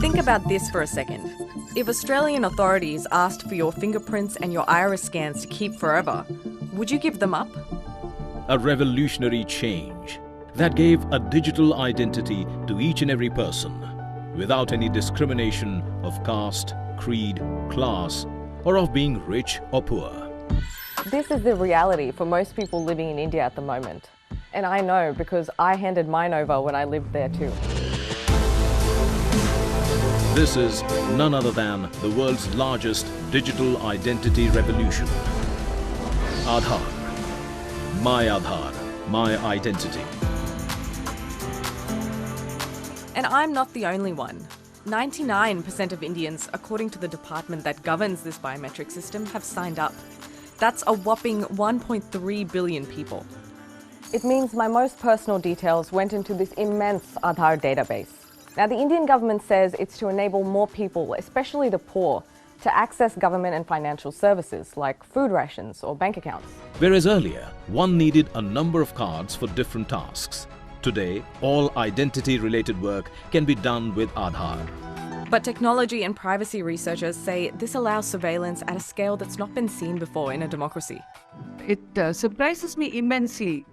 Think about this for a second. If Australian authorities asked for your fingerprints and your iris scans to keep forever, would you give them up? A revolutionary change that gave a digital identity to each and every person without any discrimination of caste, creed, class, or of being rich or poor. This is the reality for most people living in India at the moment. And I know because I handed mine over when I lived there too. This is none other than the world's largest digital identity revolution. Aadhaar. My Aadhaar. My identity. And I'm not the only one. 99% of Indians, according to the department that governs this biometric system, have signed up. That's a whopping 1.3 billion people. It means my most personal details went into this immense Aadhaar database. Now, the Indian government says it's to enable more people, especially the poor, to access government and financial services like food rations or bank accounts. Whereas earlier, one needed a number of cards for different tasks. Today, all identity-related work can be done with Aadhaar. But technology and privacy researchers say this allows surveillance at a scale that's not been seen before in a democracy. It surprises me immensely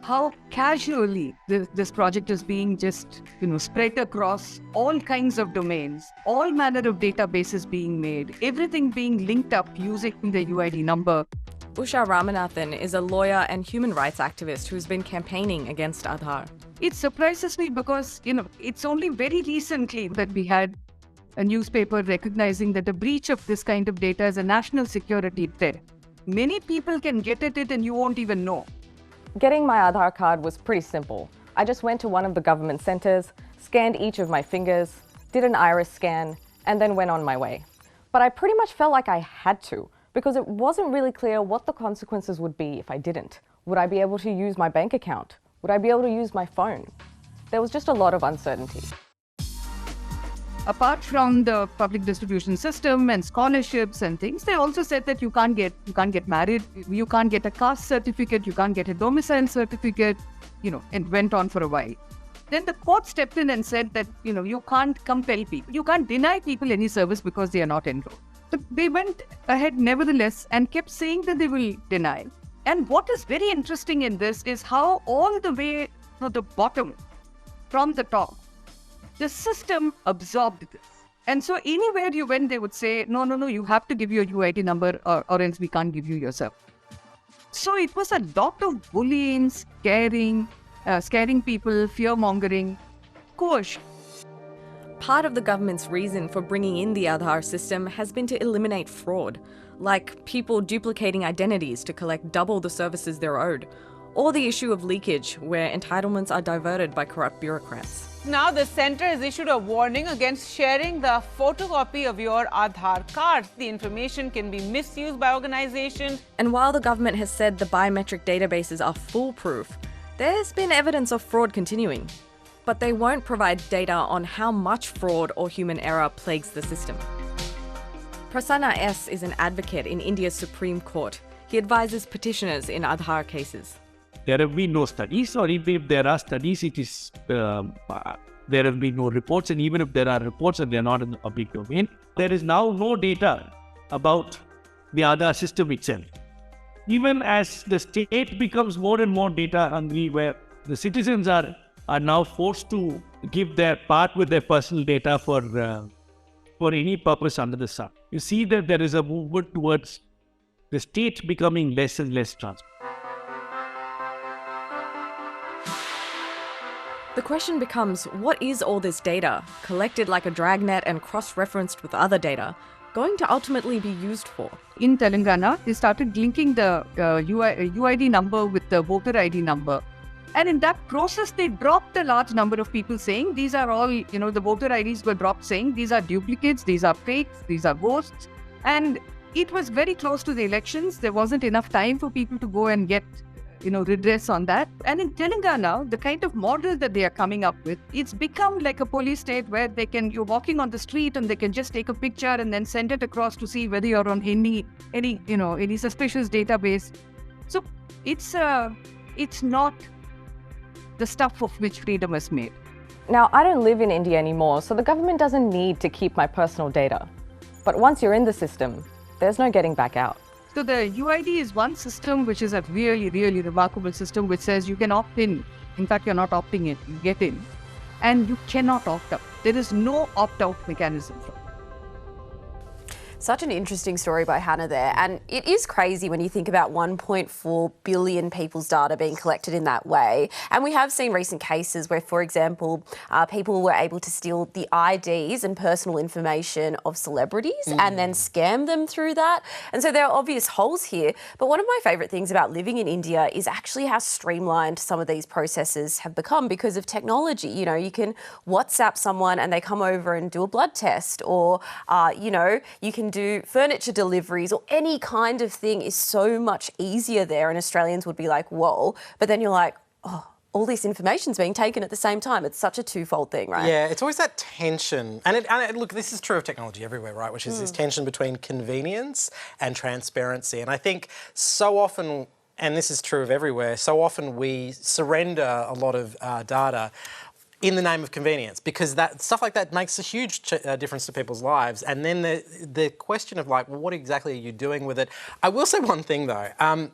how casually this project is being just, spread across all kinds of domains, all manner of databases being made, everything being linked up using the UID number. Usha Ramanathan is a lawyer and human rights activist who's been campaigning against Aadhaar. It surprises me because, it's only very recently that we had a newspaper recognizing that a breach of this kind of data is a national security threat. Many people can get at it and you won't even know. Getting my Aadhaar card was pretty simple. I just went to one of the government centres, scanned each of my fingers, did an iris scan, and then went on my way. But I pretty much felt like I had to, because it wasn't really clear what the consequences would be if I didn't. Would I be able to use my bank account? Would I be able to use my phone? There was just a lot of uncertainty. Apart from the public distribution system and scholarships and things, they also said that you can't get married, you can't get a caste certificate, you can't get a domicile certificate, and went on for a while. Then the court stepped in and said that, you can't compel people, you can't deny people any service because they are not enrolled. But they went ahead nevertheless and kept saying that they will deny. And what is very interesting in this is how all the way to the bottom, from the top, the system absorbed this. And so anywhere you went, they would say, no, you have to give your UID number or else we can't give you your service. So it was a lot of bullying, scaring people, fear-mongering, coercion. Part of the government's reason for bringing in the Aadhaar system has been to eliminate fraud, like people duplicating identities to collect double the services they're owed, or the issue of leakage, where entitlements are diverted by corrupt bureaucrats. Now, the centre has issued a warning against sharing the photocopy of your Aadhaar card. The information can be misused by organizations. And while the government has said the biometric databases are foolproof, there's been evidence of fraud continuing. But they won't provide data on how much fraud or human error plagues the system. Prasanna S. is an advocate in India's Supreme Court. He advises petitioners in Aadhaar cases. There have been no studies, or even if there are studies, it is there have been no reports, and even if there are reports and they are not in the public domain, there is now no data about the Aadhaar system itself. Even as the state becomes more and more data hungry, where the citizens are now forced to give their part with their personal data for any purpose under the sun, you see that there is a movement towards the state becoming less and less transparent. The question becomes, what is all this data, collected like a dragnet and cross-referenced with other data, going to ultimately be used for? In Telangana, they started linking the UID number with the voter ID number. And in that process, they dropped a large number of people saying these are all, the voter IDs were dropped saying these are duplicates, these are fakes, these are ghosts. And it was very close to the elections. There wasn't enough time for people to go and get redress on that. And in Telangana, the kind of model that they are coming up with, it's become like a police state where you're walking on the street and they can just take a picture and then send it across to see whether you're on any suspicious database. So it's not the stuff of which freedom is made. Now, I don't live in India anymore, so the government doesn't need to keep my personal data. But once you're in the system, there's no getting back out. So the UID is one system which is a really, really remarkable system which says you can opt in. In fact, you're not opting in, you get in. And you cannot opt out. There is no opt-out mechanism. Such an interesting story by Hannah there. And it is crazy when you think about 1.4 billion people's data being collected in that way. And we have seen recent cases where, for example, people were able to steal the IDs and personal information of celebrities and then scam them through that. And so there are obvious holes here. But one of my favourite things about living in India is actually how streamlined some of these processes have become because of technology. You know, you can WhatsApp someone and they come over and do a blood test, or, you know, you can do furniture deliveries, or any kind of thing is so much easier there, and Australians would be like, whoa, but then you're like, oh, all this information's being taken at the same time. It's such a twofold thing, right? Yeah, it's always that tension. And look, this is true of technology everywhere, right? Which is this tension between convenience and transparency. And I think so often, and this is true of everywhere, so often we surrender a lot of data in the name of convenience, because that stuff like that makes a huge difference to people's lives. And then the question of like, well, what exactly are you doing with it? I will say one thing though.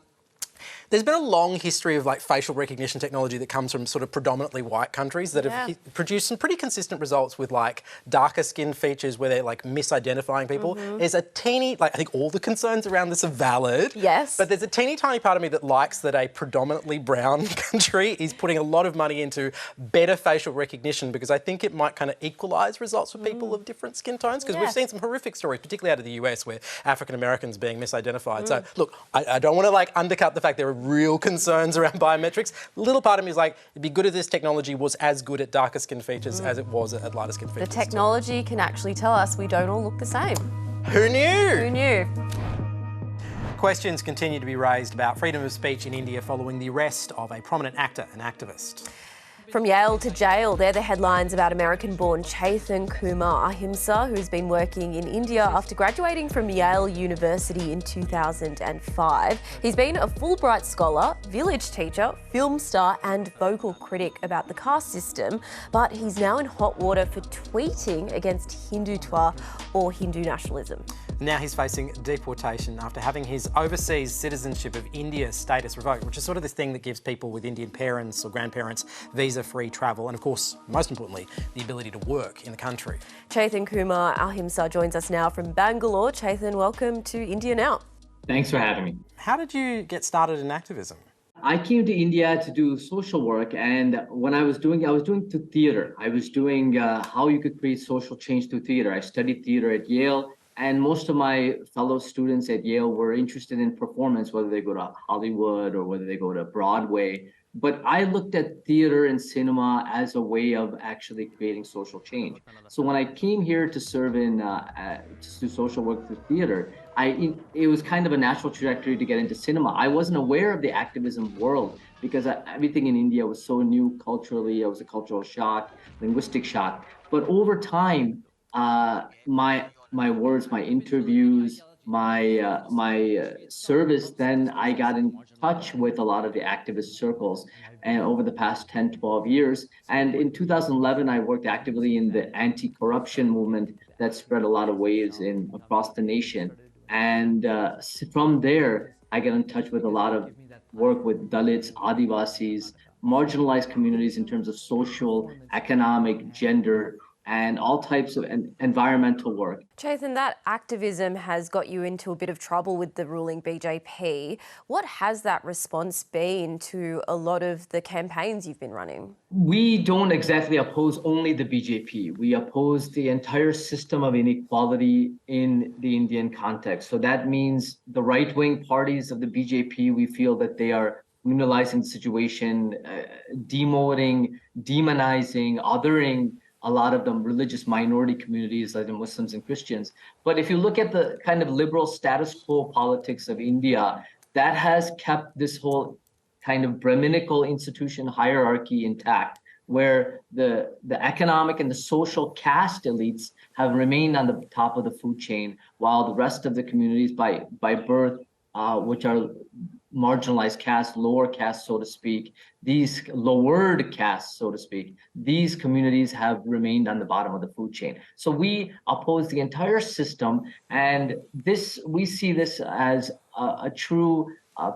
There's been a long history of like facial recognition technology that comes from sort of predominantly white countries that have produced some pretty consistent results with like darker skin features where they're like misidentifying people. There's a teeny, like I think all the concerns around this are valid. Yes. But there's a teeny tiny part of me that likes that a predominantly brown country is putting a lot of money into better facial recognition, because I think it might kind of equalise results for people of different skin tones, because we've seen some horrific stories, particularly out of the US, where African Americans being misidentified. So look, I don't want to like undercut the fact there are real concerns around biometrics. A little part of me is like, it'd be good if this technology was as good at darker skin features as it was at lighter skin features. The technology can actually tell us we don't all look the same. Who knew? Who knew? Questions continue to be raised about freedom of speech in India following the arrest of a prominent actor and activist. From Yale to jail, they're the headlines about American-born Chetan Ahimsa, who's been working in India after graduating from Yale University in 2005. He's been a Fulbright scholar, village teacher, film star and vocal critic about the caste system, but he's now in hot water for tweeting against Hindutva or Hindu nationalism. Now he's facing deportation after having his overseas citizenship of India status revoked, which is sort of this thing that gives people with Indian parents or grandparents visa-free travel and, of course, most importantly, the ability to work in the country. Chetan Ahimsa joins us now from Bangalore. Chetan, welcome to India Now. Thanks for having me. How did you get started in activism? I came to India to do social work, and when I was doing theater. I was doing how you could create social change through theater. I studied theater at Yale. And most of my fellow students at Yale were interested in performance, whether they go to Hollywood or whether they go to Broadway. But I looked at theater and cinema as a way of actually creating social change. So when I came here to serve in to do social work through theater, it was kind of a natural trajectory to get into cinema. I wasn't aware of the activism world because everything in India was so new culturally. It was a cultural shock, linguistic shock. But over time, my words, my interviews, my service, then I got in touch with a lot of the activist circles and over the past 10, 12 years. And in 2011, I worked actively in the anti-corruption movement that spread a lot of waves across the nation. And from there, I got in touch with a lot of work with Dalits, Adivasis, marginalized communities in terms of social, economic, gender, and all types of environmental work. Chetan, that activism has got you into a bit of trouble with the ruling BJP. What has that response been to a lot of the campaigns you've been running? We don't exactly oppose only the BJP. We oppose the entire system of inequality in the Indian context. So that means the right-wing parties of the BJP, we feel that they are criminalizing the situation, demoting, demonizing, othering a lot of them religious minority communities like the Muslims and Christians. But if you look at the kind of liberal status quo politics of India, that has kept this whole kind of Brahminical institution hierarchy intact, where the economic and the social caste elites have remained on the top of the food chain, while the rest of the communities by birth, which are marginalized castes, lower castes, so to speak, these lowered castes, so to speak, these communities have remained on the bottom of the food chain. So we oppose the entire system, and we see this as a true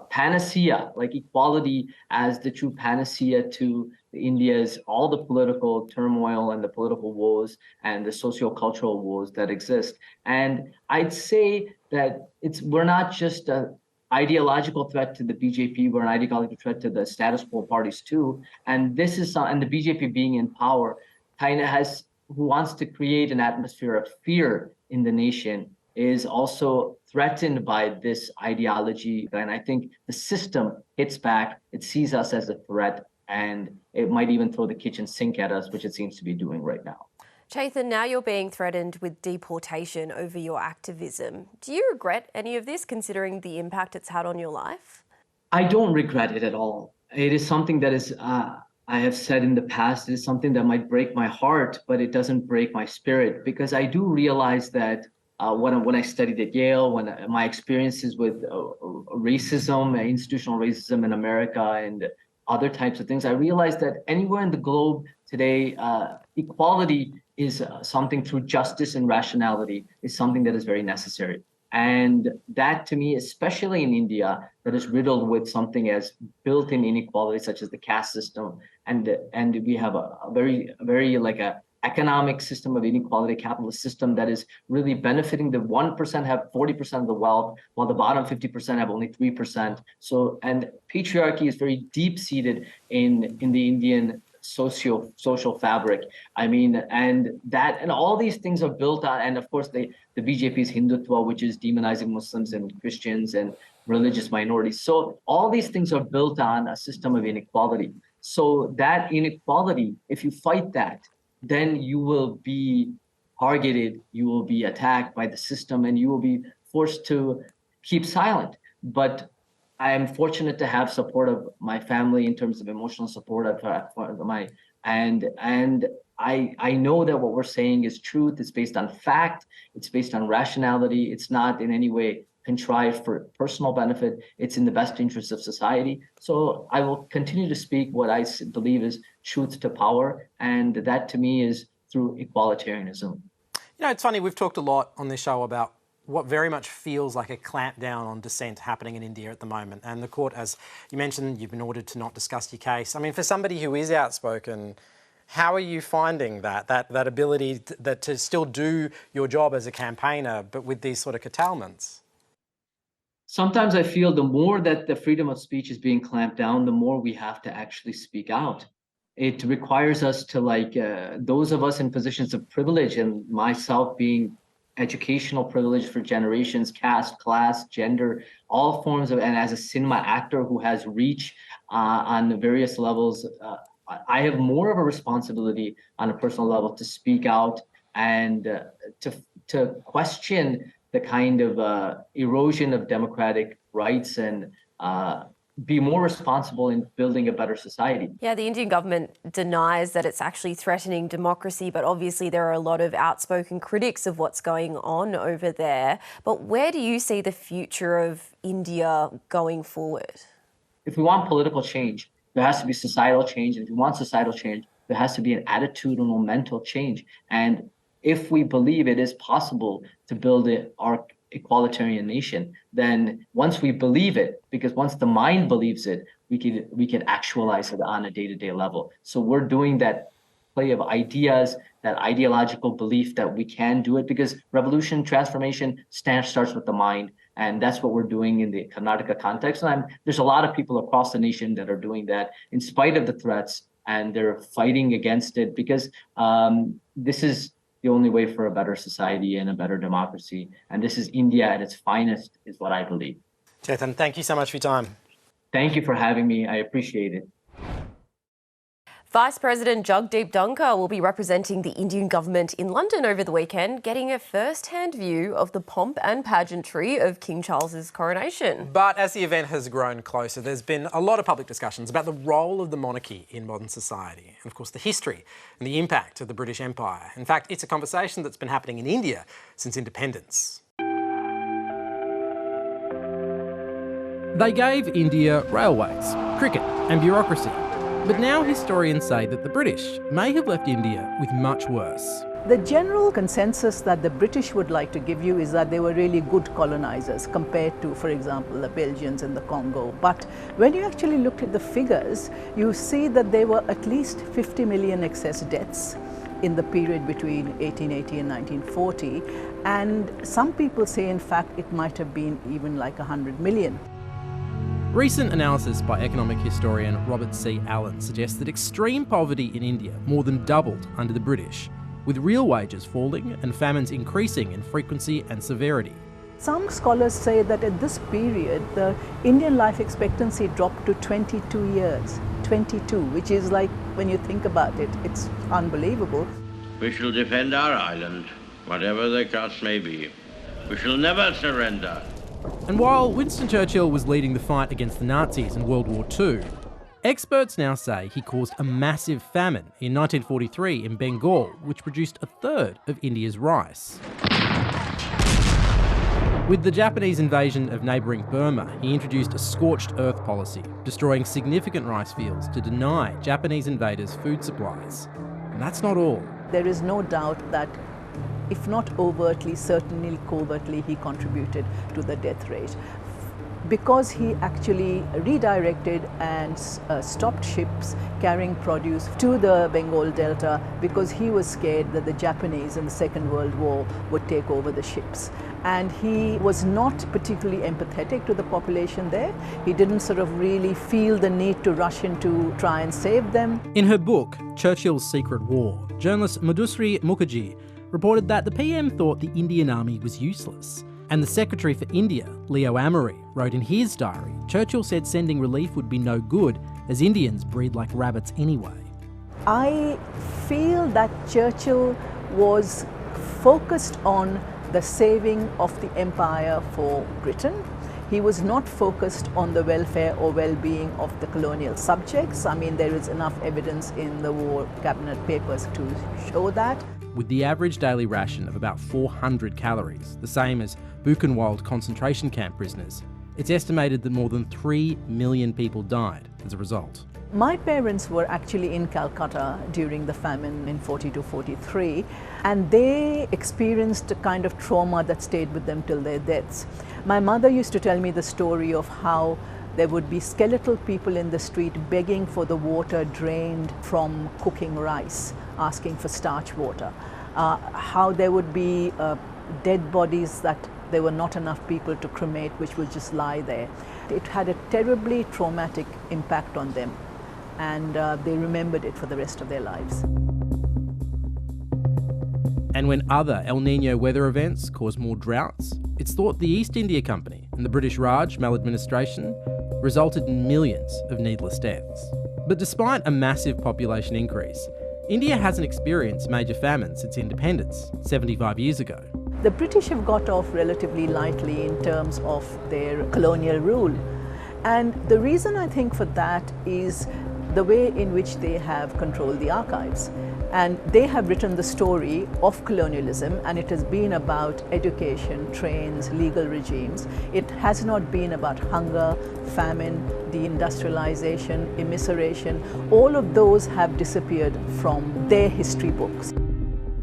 panacea, like equality as the true panacea to India's all the political turmoil and the political woes and the socio-cultural woes that exist. And I'd say that we're not just a ideological threat to the BJP, we're an ideological threat to the status quo parties too. And this is and the BJP being in power kind of who wants to create an atmosphere of fear in the nation is also threatened by this ideology. And I think the system hits back, it sees us as a threat, and it might even throw the kitchen sink at us, which it seems to be doing right now. Chetan, now you're being threatened with deportation over your activism. Do you regret any of this, considering the impact it's had on your life? I don't regret it at all. It is something that is, I have said in the past, it is something that might break my heart, but it doesn't break my spirit, because I do realize that when I studied at Yale, when my experiences with racism, institutional racism in America and other types of things, I realized that anywhere in the globe today, equality is something through justice and rationality is something that is very necessary. And that to me, especially in India, that is riddled with something as built-in inequality, such as the caste system. And we have a very like a economic system of inequality, capitalist system that is really benefiting the 1% have 40% of the wealth, while the bottom 50% have only 3%. So, and patriarchy is very deep-seated in the Indian social fabric. I mean, and all these things are built on, and of course the BJP's Hindutva, which is demonizing Muslims and Christians and religious minorities. So all these things are built on a system of inequality. So that inequality, if you fight that, then you will be targeted, you will be attacked by the system, and you will be forced to keep silent. But I am fortunate to have support of my family in terms of emotional support and I know that what we're saying is truth. It's based on fact. It's based on rationality. It's not in any way contrived for personal benefit. It's in the best interest of society. So I will continue to speak what I believe is truth to power, and that to me is through equalitarianism. You know, it's funny, we've talked a lot on this show about what very much feels like a clampdown on dissent happening in India at the moment. And the court, as you mentioned, you've been ordered to not discuss your case. I mean, for somebody who is outspoken, how are you finding that ability to still do your job as a campaigner, but with these sort of curtailments? Sometimes I feel the more that the freedom of speech is being clamped down, the more we have to actually speak out. It requires us to, like, those of us in positions of privilege, and myself being educational privilege for generations, caste, class, gender, all forms of, and as a cinema actor who has reach on the various levels, I have more of a responsibility on a personal level to speak out and to question the kind of erosion of democratic rights and be more responsible in building a better society. Yeah, the Indian government denies that it's actually threatening democracy, but obviously there are a lot of outspoken critics of what's going on over there. But where do you see the future of India going forward? If we want political change, there has to be societal change. And if we want societal change, there has to be an attitudinal, mental change. And if we believe it is possible to build our equalitarian nation, then once we believe it, because once the mind believes it, we can actualize it on a day-to-day level. So we're doing that play of ideas, that ideological belief that we can do it, because revolution, transformation starts with the mind. And that's what we're doing in the Karnataka context. And there's a lot of people across the nation that are doing that in spite of the threats, and they're fighting against it, because this is the only way for a better society and a better democracy. And this is India at its finest, is what I believe. Chetan, thank you so much for your time. Thank you for having me. I appreciate it. Vice President Jagdeep Dhankhar will be representing the Indian government in London over the weekend, getting a first-hand view of the pomp and pageantry of King Charles's coronation. But as the event has grown closer, there's been a lot of public discussions about the role of the monarchy in modern society, and of course the history and the impact of the British Empire. In fact, it's a conversation that's been happening in India since independence. They gave India railways, cricket and bureaucracy. But now historians say that the British may have left India with much worse. The general consensus that the British would like to give you is that they were really good colonizers compared to, for example, the Belgians in the Congo. But when you actually look at the figures, you see that there were at least 50 million excess deaths in the period between 1880 and 1940. And some people say, in fact, it might have been even like 100 million. Recent analysis by economic historian Robert C. Allen suggests that extreme poverty in India more than doubled under the British, with real wages falling and famines increasing in frequency and severity. Some scholars say that at this period, the Indian life expectancy dropped to 22 years. 22, which is like, when you think about it, it's unbelievable. We shall defend our island, whatever the cost may be. We shall never surrender. And while Winston Churchill was leading the fight against the Nazis in World War II, experts now say he caused a massive famine in 1943 in Bengal, which produced a third of India's rice. With the Japanese invasion of neighbouring Burma, he introduced a scorched earth policy, destroying significant rice fields to deny Japanese invaders food supplies. And that's not all. There is no doubt that, if not overtly, certainly covertly, he contributed to the death rate. Because he actually redirected and stopped ships carrying produce to the Bengal Delta, because he was scared that the Japanese in the Second World War would take over the ships. And he was not particularly empathetic to the population there. He didn't sort of really feel the need to rush in to try and save them. In her book, Churchill's Secret War, journalist Madhusri Mukherjee reported that the PM thought the Indian army was useless. And the Secretary for India, Leo Amory, wrote in his diary, Churchill said sending relief would be no good, as Indians breed like rabbits anyway. I feel that Churchill was focused on the saving of the empire for Britain. He was not focused on the welfare or well-being of the colonial subjects. I mean, there is enough evidence in the War Cabinet papers to show that. With the average daily ration of about 400 calories, the same as Buchenwald concentration camp prisoners, it's estimated that more than 3 million people died as a result. My parents were actually in Calcutta during the famine in 42-43, and they experienced a kind of trauma that stayed with them till their deaths. My mother used to tell me the story of how there would be skeletal people in the street begging for the water drained from cooking rice, asking for starch water. How there would be dead bodies that there were not enough people to cremate, which would just lie there. It had a terribly traumatic impact on them, and they remembered it for the rest of their lives. And when other El Nino weather events cause more droughts, it's thought the East India Company and the British Raj maladministration resulted in millions of needless deaths. But despite a massive population increase, India hasn't experienced major famines since independence 75 years ago. The British have got off relatively lightly in terms of their colonial rule. And the reason I think for that is the way in which they have controlled the archives. And they have written the story of colonialism, and it has been about education, trains, legal regimes. It has not been about hunger, famine, deindustrialization, immiseration. All of those have disappeared from their history books.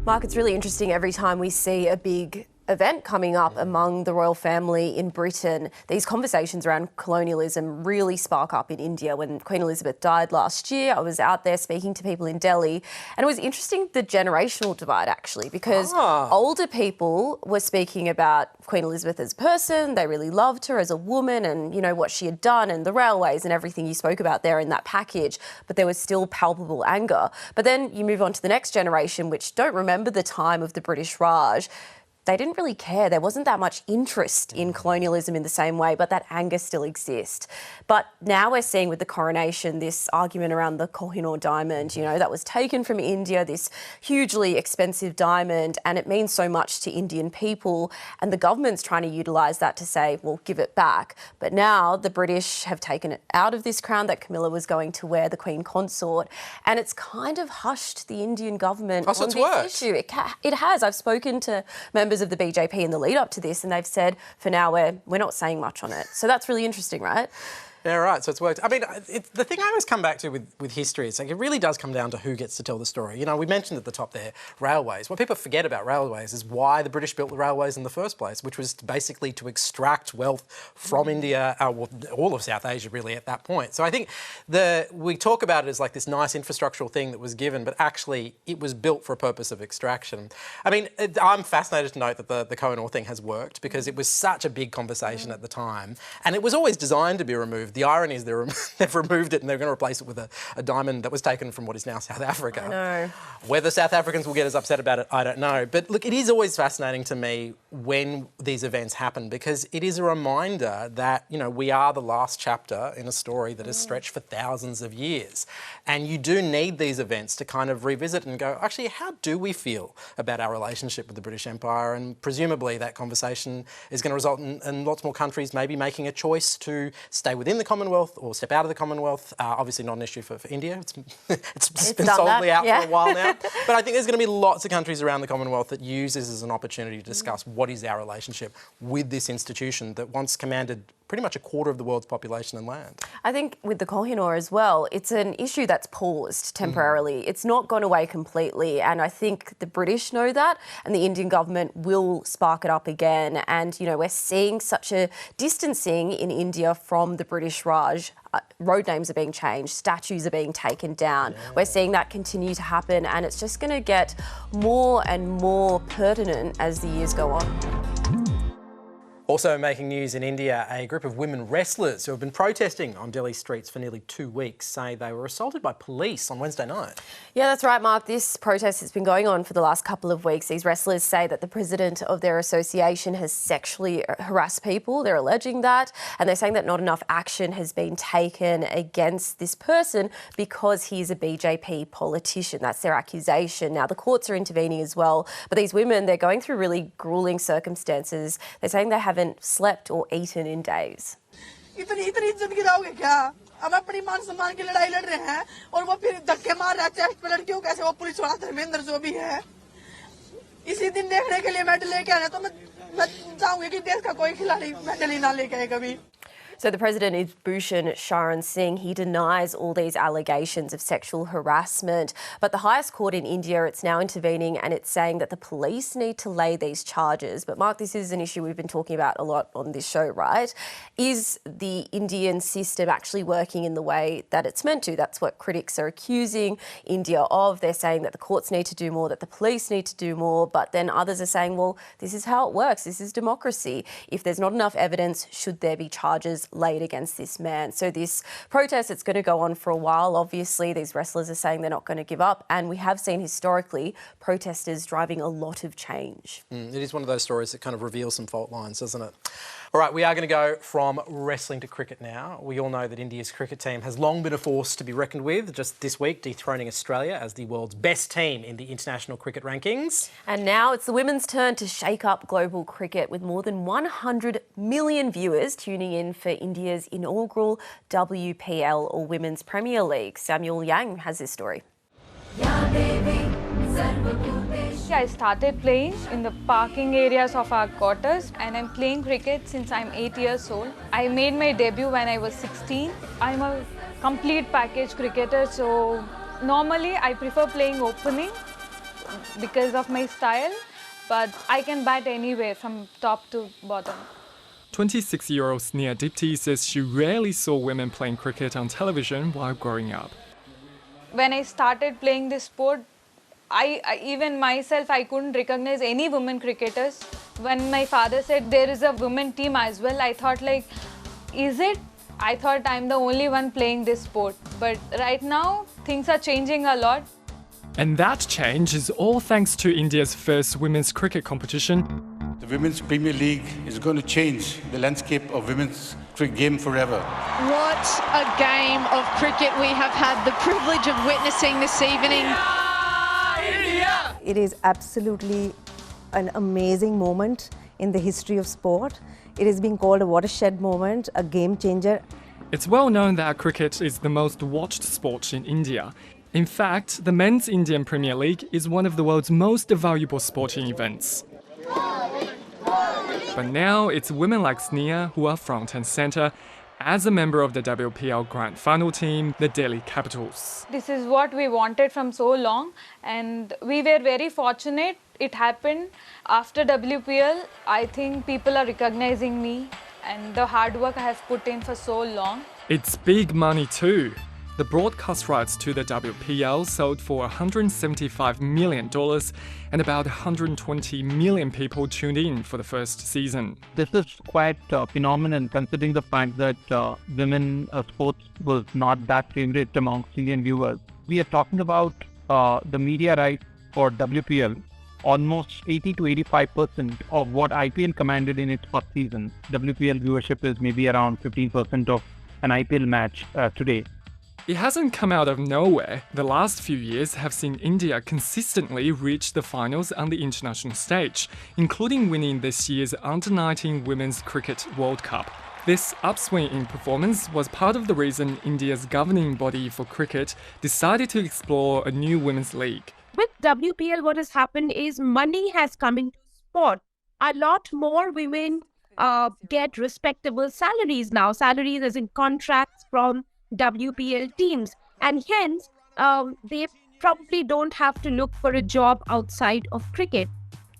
Mark, it's really interesting every time we see a big event coming up among the royal family in Britain. These conversations around colonialism really spark up in India. When Queen Elizabeth died last year, I was out there speaking to people in Delhi, and it was interesting, the generational divide actually, because older people were speaking about Queen Elizabeth as a person. They really loved her as a woman, and you know what she had done, and the railways and everything you spoke about there in that package, but there was still palpable anger. But then you move on to the next generation, which don't remember the time of the British Raj. They didn't really care. There wasn't that much interest in colonialism in the same way, but that anger still exists. But now we're seeing with the coronation this argument around the Kohinoor diamond, you know, that was taken from India, this hugely expensive diamond, and it means so much to Indian people. And the government's trying to utilise that to say, well, give it back. But now the British have taken it out of this crown that Camilla was going to wear, the Queen Consort, and it's kind of hushed the Indian government on this issue. It has. I've spoken to members members of the BJP in the lead up to this, and they've said, for now, we're not saying much on it. So that's really interesting, right? Yeah, right. So it's worked. I mean, the thing I always come back to with history is like it really does come down to who gets to tell the story. You know, we mentioned at the top there, railways. What people forget about railways is why the British built the railways in the first place, which was basically to extract wealth from India, all of South Asia really at that point. So I think we talk about it as like this nice infrastructural thing that was given, but actually it was built for a purpose of extraction. I mean, I'm fascinated to note that the Kohinoor thing has worked because it was such a big conversation at the time, and it was always designed to be removed. The irony is they've removed it and they're going to replace it with a diamond that was taken from what is now South Africa. I know. Whether South Africans will get as upset about it, I don't know. But look, it is always fascinating to me when these events happen because it is a reminder that, you know, we are the last chapter in a story that has stretched for thousands of years. And you do need these events to kind of revisit and go, actually, how do we feel about our relationship with the British Empire? And presumably that conversation is going to result in lots more countries maybe making a choice to stay within the Commonwealth or step out of the Commonwealth. Obviously not an issue for India. It's been solidly out for a while now. But I think there's going to be lots of countries around the Commonwealth that use this as an opportunity to discuss what is our relationship with this institution that once commanded pretty much a quarter of the world's population and land. I think with the Kohinoor as well, it's an issue that's paused temporarily. It's not gone away completely, and I think the British know that, and the Indian government will spark it up again. And, you know, we're seeing such a distancing in India from the British Raj. Road names are being changed, statues are being taken down. Yeah. We're seeing that continue to happen, and it's just going to get more and more pertinent as the years go on. Also making news in India, a group of women wrestlers who have been protesting on Delhi streets for nearly 2 weeks say they were assaulted by police on Wednesday night. Yeah, that's right, Mark. This protest has been going on for the last couple of weeks. These wrestlers say that the president of their association has sexually harassed people. They're alleging that, and they're saying that not enough action has been taken against this person because he's a BJP politician. That's their accusation. Now, the courts are intervening as well, but these women, they're going through really grueling circumstances. They're saying they haven't slept or eaten in days. इतनी इज्जत गिराओगे क्या? हम अपनी मान सम्मान की लड़ाई लड़ रहे हैं और वो फिर धक्के मार रहा है चेस्ट पे लड़कियों कैसे वो पुलिस वाला धर्मेंद्र जो भी है इसी दिन देखने के लिए मेडल लेके आना तो मैं चाहूंगी कि देश का कोई खिलाड़ी मेडल ही ना लेके आए कभी. So the president is Bhushan Sharan Singh. He denies all these allegations of sexual harassment. But the highest court in India, it's now intervening and it's saying that the police need to lay these charges. But Mark, this is an issue we've been talking about a lot on this show, right? Is the Indian system actually working in the way that it's meant to? That's what critics are accusing India of. They're saying that the courts need to do more, that the police need to do more. But then others are saying, well, this is how it works. This is democracy. If there's not enough evidence, should there be charges laid against this man? So this protest, it's going to go on for a while. Obviously, these wrestlers are saying they're not going to give up. And we have seen historically protesters driving a lot of change. It is one of those stories that kind of reveals some fault lines, doesn't it? All right, we are going to go from wrestling to cricket now. We all know that India's cricket team has long been a force to be reckoned with, just this week dethroning Australia as the world's best team in the international cricket rankings. And now it's the women's turn to shake up global cricket with more than 100 million viewers tuning in for India's inaugural WPL or Women's Premier League. Samuel Yang has this story. I started playing in the parking areas of our quarters and I'm playing cricket since I'm 8 years old. I made my debut when I was 16. I'm a complete package cricketer, so normally I prefer playing opening because of my style, but I can bat anywhere from top to bottom. 26-year-old Sneha Dipti says she rarely saw women playing cricket on television while growing up. When I started playing this sport, I even myself, I couldn't recognize any women cricketers. When my father said there is a women team as well, I thought like, is it? I thought I'm the only one playing this sport. But right now, things are changing a lot. And that change is all thanks to India's first women's cricket competition. The Women's Premier League is going to change the landscape of women's cricket game forever. What a game of cricket we have had the privilege of witnessing this evening. It is absolutely an amazing moment in the history of sport. It is being called a watershed moment, a game changer. It's well known that cricket is the most watched sport in India. In fact, the Men's Indian Premier League is one of the world's most valuable sporting events. But now it's women like Sneha who are front and centre as a member of the WPL Grand Final team, the Delhi Capitals. This is what we wanted from so long, and we were very fortunate. It happened after WPL. I think people are recognizing me and the hard work I have put in for so long. It's big money too. The broadcast rights to the WPL sold for $175 million and about 120 million people tuned in for the first season. This is quite phenomenal considering the fact that women sports was not that favorite amongst Indian viewers. We are talking about the media rights for WPL. Almost 80 to 85% of what IPL commanded in its first season. WPL viewership is maybe around 15% of an IPL match today. It hasn't come out of nowhere. The last few years have seen India consistently reach the finals on the international stage, including winning this year's Under-19 Women's Cricket World Cup. This upswing in performance was part of the reason India's governing body for cricket decided to explore a new women's league. With WPL, what has happened is money has come into sport. A lot more women get respectable salaries now, salaries as in contracts from WPL teams, and hence they probably don't have to look for a job outside of cricket.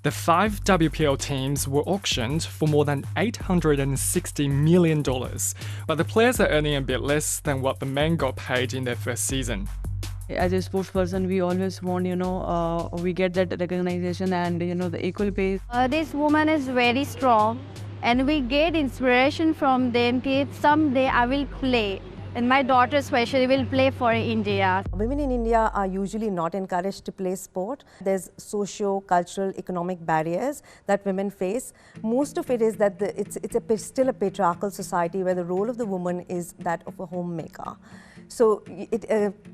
The 5 WPL teams were auctioned for more than $860 million, but the players are earning a bit less than what the men got paid in their first season. As a sports person, we always want, we get that recognition and, the equal pay. This woman is very strong and we get inspiration from them. Someday I will play. And my daughter especially will play for India. Women in India are usually not encouraged to play sport. There's socio-cultural, economic barriers that women face. Most of it is that it's still a patriarchal society where the role of the woman is that of a homemaker. So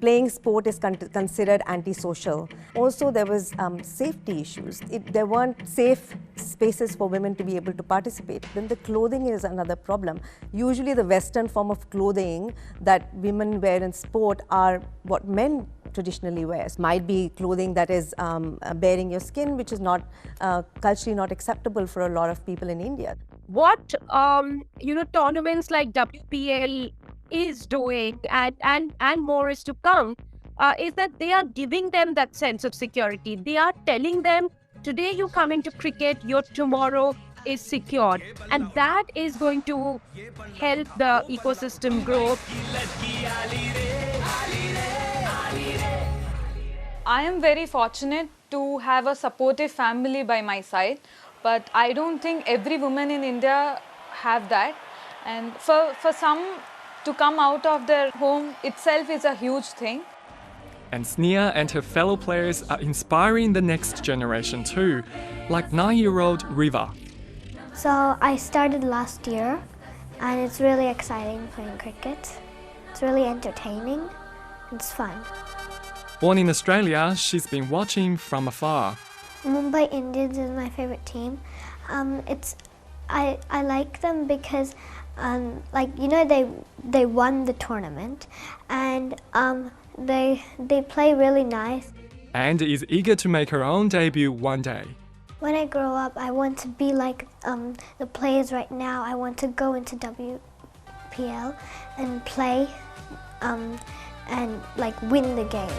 playing sport is considered antisocial. Also, there was safety issues. There weren't safe spaces for women to be able to participate. Then the clothing is another problem. Usually the Western form of clothing that women wear in sport are what men traditionally wear. Might be clothing that is bearing your skin, which is not culturally not acceptable for a lot of people in India. What tournaments like WPL is doing, and more is to come, is that they are giving them that sense of security. They are telling them, today you come into cricket, your tomorrow is secured. And that is going to help the ecosystem grow. I am very fortunate to have a supportive family by my side, but I don't think every woman in India have that. And for some to come out of their home itself is a huge thing. And Sneha and her fellow players are inspiring the next generation too, like 9-year-old Riva. So I started last year and it's really exciting playing cricket. It's really entertaining. It's fun. Born in Australia, she's been watching from afar. Mumbai Indians is my favorite team. I like them because they won the tournament and they play really nice. And is eager to make her own debut one day. When I grow up, I want to be like the players right now. I want to go into WPL and play and win the game.